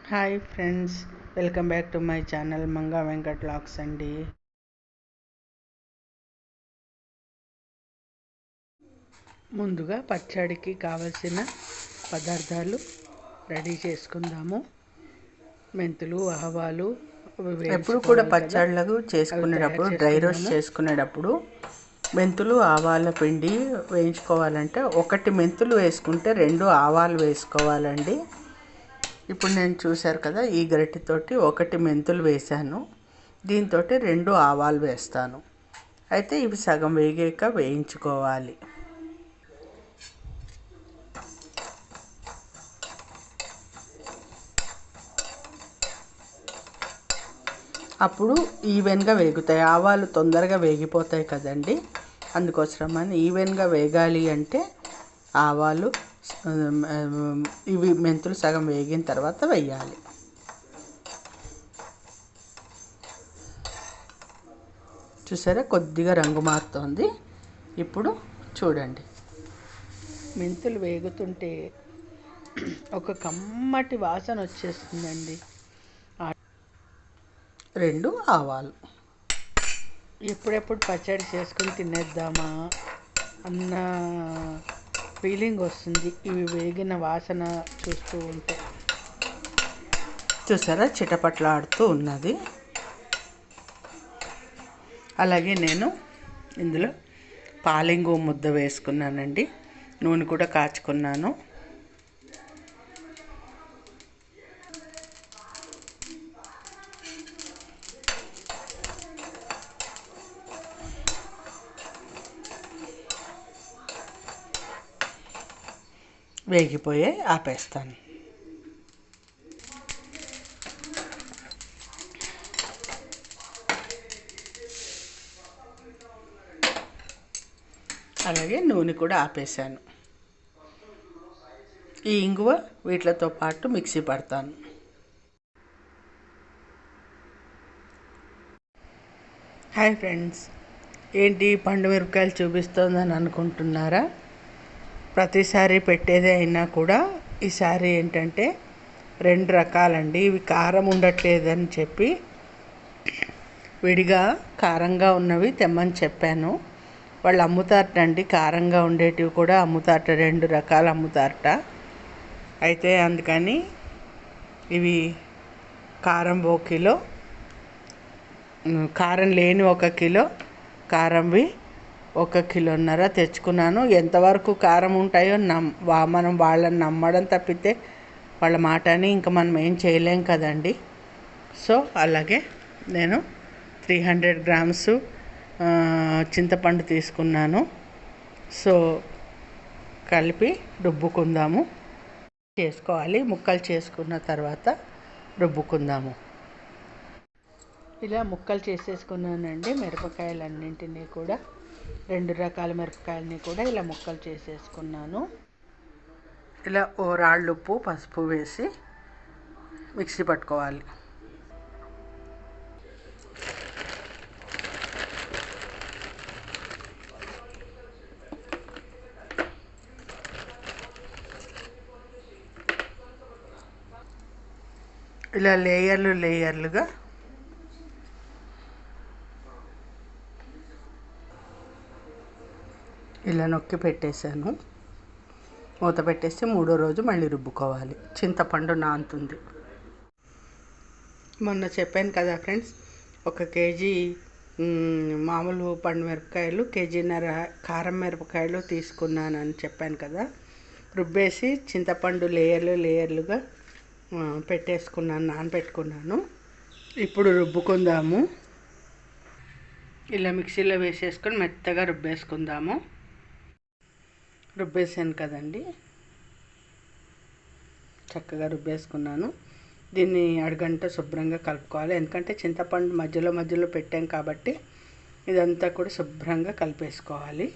Hi friends, welcome back to my channel Manga Venkat vlogs అండి. ముందుగా పచ్చడికి కావలసిన పదార్థాలు రెడీ చేసుకుందాము. మెంతులు, ఆవాలు ఎప్పుడు కూడా పచ్చళ్ళకు చేసుకునేటప్పుడు, డ్రై రోస్ట్ చేసుకునేటప్పుడు మెంతులు ఆవాల పిండి వేయించుకోవాలంటే 1 మెంతులు వేసుకుంటే 2 ఆవాలు వేసుకోవాలండి. ఇప్పుడు నేను చూశారు కదా, ఈ గరిటెతోటి 1 మెంతులు వేసాను, దీంతో 2 ఆవాలు వేస్తాను. అయితే ఇవి సగం వేగాక వేయించుకోవాలి. అప్పుడు ఈవెన్గా వేగుతాయి. ఆవాలు తొందరగా వేగిపోతాయి కదండి, అందుకోసమని ఈవెన్గా వేగాలి అంటే ఆవాలు ఇవి మెంతులు సగం వేగిన తర్వాత వేయాలి. చూసారా, కొద్దిగా రంగు మారుతోంది. ఇప్పుడు చూడండి, మెంతులు వేగుతుంటే ఒక కమ్మటి వాసన వచ్చేస్తుందండి. 2 ఆవాలు. ఎప్పుడెప్పుడు పచ్చడి చేసుకుని తినేద్దామా అన్న ఫీలింగ్ వస్తుంది ఇవి వేగిన వాసన చూస్తూ ఉంటే. చూసారా, చిటపట్లాడుతూ ఉన్నది. అలాగే నేను ఇందులో పాలింగు ముద్ద వేసుకున్నానండి, నూనె కూడా కాచుకున్నాను. వేగిపోయే ఆపేస్తాను. అలాగే నూనె కూడా ఆపేసాను. ఈ ఇంగువ వీటితో పాటు మిక్సీ పడతాను. హాయ్ ఫ్రెండ్స్, ఏంటి పండు మిరపకాయలు చూపిస్తోందని అనుకుంటున్నారా? ప్రతిసారి పెట్టేదే అయినా కూడా ఈసారి ఏంటంటే 2 రకాలండి. ఇవి కారం ఉండట్లేదని చెప్పి విడిగా కారంగా ఉన్నవి తెమ్మని చెప్పాను. వాళ్ళు అమ్ముతారటండి, కారంగా ఉండేటివి కూడా అమ్ముతారట, 2 రకాలు అమ్ముతారట. అయితే అందుకని ఇవి కారం 1 కిలో, కారం లేని 1 కిలో, కారంవి 1 కిలోన్నర తెచ్చుకున్నాను. ఎంతవరకు కారం ఉంటాయో మనం వాళ్ళని నమ్మడం తప్పితే వాళ్ళ మాటని ఇంకా మనం ఏం చేయలేం కదండి. సో అలాగే నేను 300 గ్రామ్స్ చింతపండు తీసుకున్నాను. సో కలిపి రుబ్బుకుందాము. చేసుకోవాలి, ముక్కలు చేసుకున్న తర్వాత రుబ్బుకుందాము. ఇలా ముక్కలు చేసేసుకున్నానండి. మిరపకాయలన్నింటినీ కూడా, 2 రకాల మిరపకాయలని కూడా ఇలా ముక్కలు చేసేసుకున్నాను. ఇలా ఓ రాళ్ళుప్పు, పసుపు వేసి మిక్సీ పట్టుకోవాలి. ఇలా లేయర్లుగా ఇలా నొక్కి పెట్టేశాను. మూత పెట్టేసి 3వ రోజు మళ్ళీ రుబ్బుకోవాలి. చింతపండు నానుతుంది. మొన్న చెప్పాను కదా ఫ్రెండ్స్, 1 కేజీ మామూలు పండు మిరపకాయలు, 1.5 కేజీన్నర కారం మిరపకాయలు తీసుకున్నానని చెప్పాను కదా. రుబ్బేసి చింతపండు లేయర్లుగా పెట్టేసుకున్నాను, నానబెట్టుకున్నాను. ఇప్పుడు రుబ్బుకుందాము. ఇలా మిక్సీలో వేసేసుకొని మెత్తగా రుబ్బేసుకుందాము. రుబ్బేసాను కదండి, చక్కగా రుబ్బేసుకున్నాను. దీన్ని అరగంట శుభ్రంగా కలుపుకోవాలి, ఎందుకంటే చింతపండు మధ్యలో పెట్టాం కాబట్టి ఇదంతా కూడా శుభ్రంగా కలిపేసుకోవాలి.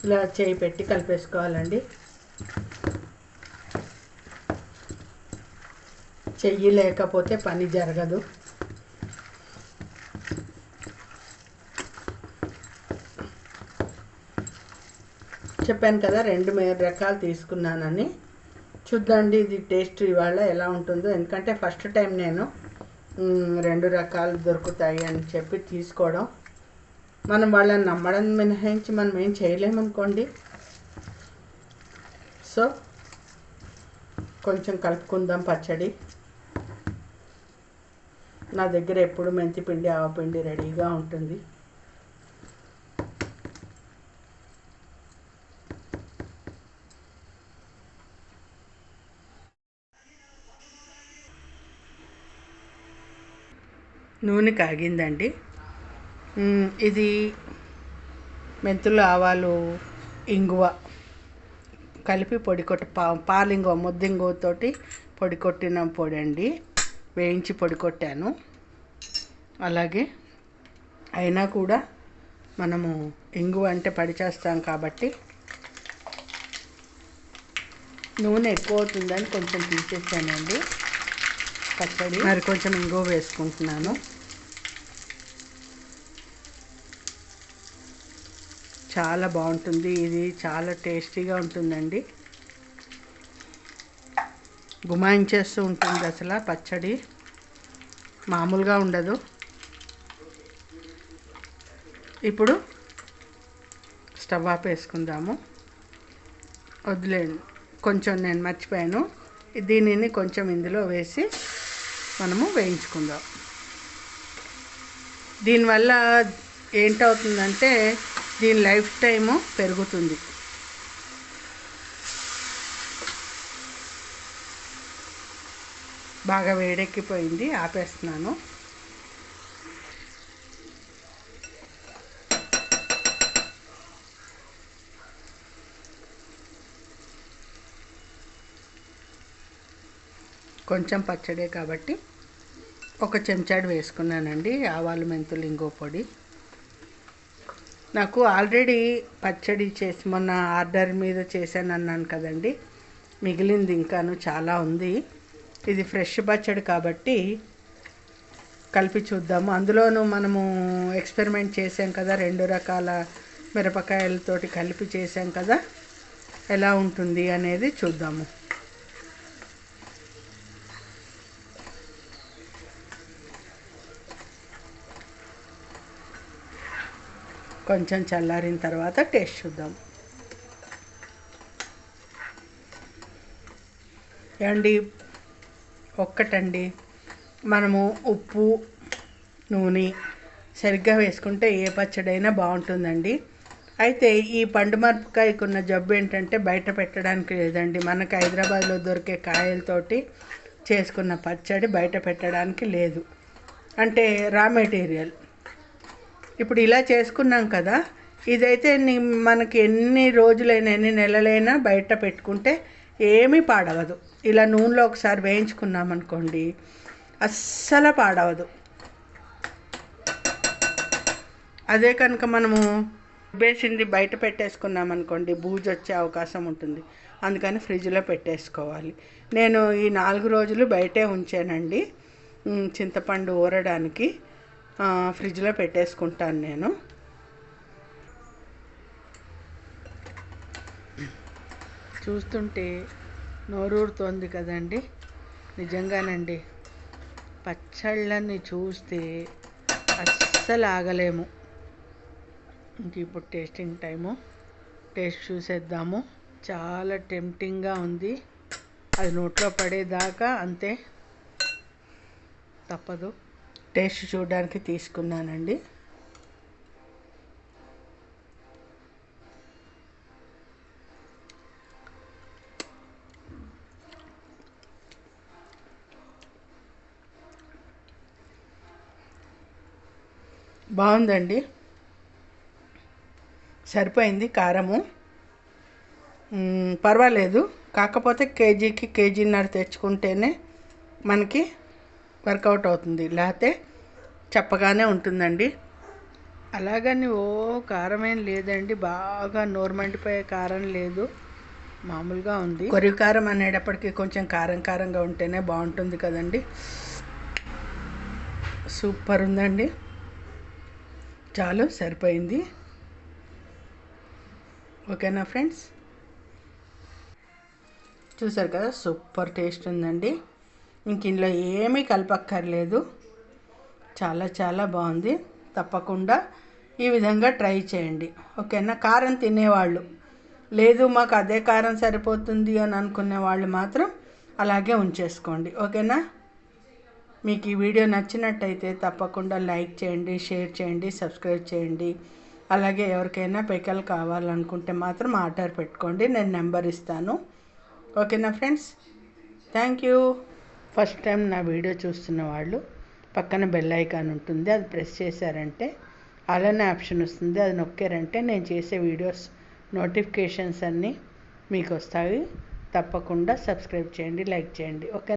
ఇలా చేయి పెట్టి కలిపేసుకోవాలండి. చెయ్యి లేకపోతే పని జరగదు. చెప్పాను కదా 2 రకాలు తీసుకున్నానని. చూద్దండి ఇది టేస్ట్ ఇవాళ ఎలా ఉంటుందో. ఎందుకంటే ఫస్ట్ టైం నేను 2 రకాలు దొరుకుతాయి అని చెప్పి తీసుకోవడం. మనం వాళ్ళని నమ్మడం మినహాయించి మనం ఏం చేయలేమనుకోండి. సో కొంచెం కలుపుకుందాం పచ్చడి. నా దగ్గర ఎప్పుడు మెంతిపిండి ఆవపిండి రెడీగా ఉంటుంది. నూనె కాగిందండి. ఇది మెంతులు, ఆవాలు, ఇంగువ కలిపి పొడి కొట్టి పాలింగువ ముద్దింగువతోటి పొడి కొట్టిన పొడి అండి. వేయించి పొడి కొట్టాను. అలాగే అయినా కూడా మనము ఇంగువ అంటే పడి చేస్తాం కాబట్టి నూనె ఎక్కువ అవుతుందని కొంచెం తీసేసానండి పచ్చడి. మరి కొంచెం ఇంగువ వేసుకుంటున్నాను. చాలా బాగుంటుంది. ఇది చాలా టేస్టీగా ఉంటుందండి. గుమాయించేస్తూ ఉంటుంది అసలు పచ్చడి, మామూలుగా ఉండదు. ఇప్పుడు స్టవ్ ఆపేసుకుందాము. వదిలేండి, కొంచెం నేను మర్చిపోయాను. దీనిని కొంచెం ఇందులో వేసి మనము వేయించుకుందాం. దీనివల్ల ఏంటవుతుందంటే దీని లైఫ్ టైము పెరుగుతుంది. బాగా వేడెక్కిపోయింది, ఆపేస్తున్నాను. కొంచెం పచ్చడే కాబట్టి 1 చెంచాడు వేసుకున్నానండి ఆవాలు, మెంతులు, ఇంగువ పొడి. నాకు ఆల్రెడీ పచ్చడి చేసి మొన్న ఆర్డర్ మీద చేశాను అన్నాను కదండి, మిగిలింది ఇంకాను చాలా ఉంది. ఇది ఫ్రెష్ పచ్చడి కాబట్టి కలిపి చూద్దాము. అందులోనూ మనము ఎక్స్పెరిమెంట్ చేసాం కదా, 2 రకాల మిరపకాయలతోటి కలిపి చేసాం కదా, ఎలా ఉంటుంది అనేది చూద్దాము. కొంచెం చల్లారిన తర్వాత టేస్ట్ చూద్దాం. ఏమండి, ఒక్కటండి, మనము ఉప్పు, నూనె సరిగ్గా వేసుకుంటే ఏ పచ్చడైనా బాగుంటుందండి. అయితే ఈ పండు మిరపకాయకున్న జబ్బు ఏంటంటే బయట పెట్టడానికి లేదండి. మనకు హైదరాబాద్లో దొరికే కాయలతోటి చేసుకున్న పచ్చడి బయట పెట్టడానికి లేదు. అంటే రా మెటీరియల్. ఇప్పుడు ఇలా చేసుకున్నాం కదా, ఇదైతే మనకి ఎన్ని రోజులైనా ఎన్ని నెలలైనా బయట పెట్టుకుంటే ఏమీ పాడవదు. ఇలా నూనెలో ఒకసారి వేయించుకున్నామనుకోండి అస్సలు పాడవదు. అదే కనుక మనము బేసింది బయట పెట్టేసుకున్నామనుకోండి బూజు వచ్చే అవకాశం ఉంటుంది. అందుకని ఫ్రిడ్జ్లో పెట్టేసుకోవాలి. నేను ఈ 4 రోజులు బయటే ఉంచానండి చింతపండు ఊరడానికి. ఫ్రిడ్జ్లో పెట్టేసుకుంటాను నేను. చూస్తుంటే నోరూరుతోంది కదండి. నిజంగానండి, పచ్చళ్ళని చూస్తే అస్సలు ఆగలేము. ఇంక ఇప్పుడు టేస్టింగ్ టైము. టేస్ట్ చూసేద్దాము. చాలా టెంప్టింగ్గా ఉంది. అది నోట్లో పడేదాకా అంతే, తప్పదు. టేస్ట్ చూడడానికి తీసుకున్నానండి. బాగుందండి, సరిపోయింది కారము. పర్వాలేదు. కాకపోతే కేజీకి కేజీన్నర తెచ్చుకుంటేనే మనకి వర్కౌట్ అవుతుంది, లేకపోతే చప్పగానే ఉంటుందండి. అలాగని కారం ఏం లేదండి, బాగా నోరు మండిపోయే కారం లేదు. మామూలుగా ఉంది. కొరివికారం అనేటప్పటికీ కొంచెం కారం కారంగా ఉంటేనే బాగుంటుంది కదండి. సూపర్ ఉందండి. చాలు, సరిపోయింది. ఓకేనా ఫ్రెండ్స్, చూసారు కదా, సూపర్ టేస్ట్ ఉందండి. ఇంక ఇందులో ఏమీ కలపక్కర్లేదు. చాలా చాలా బాగుంది. తప్పకుండా ఈ విధంగా ట్రై చేయండి. ఓకేనా. కారం తినేవాళ్ళు, లేదు మాకు అదే కారం సరిపోతుంది అని అనుకునే వాళ్ళు మాత్రం అలాగే ఉంచేసుకోండి. ఓకేనా. మీకు ఈ వీడియో నచ్చినట్టయితే తప్పకుండా లైక్ చేయండి, షేర్ చేయండి, సబ్స్క్రైబ్ చేయండి. అలాగే ఎవరికైనా పికల్ కావాలనుకుంటే మాత్రం ఆర్డర్ పెట్టుకోండి, నేను నెంబర్ ఇస్తాను. ఓకేనా friends, thank you. First time నా వీడియో చూస్తున్న వాళ్ళు పక్కన బెల్ ఐకాన్ ఉంటుంది, అది ప్రెస్ చేశారంటే అలానే ఆప్షన్ వస్తుంది, అది నొక్కారంటే నేను చేసే వీడియోస్ నోటిఫికేషన్స్ అన్నీ మీకు వస్తాయి. తప్పకుండా సబ్స్క్రైబ్ చేయండి, లైక్ చేయండి. ఓకే.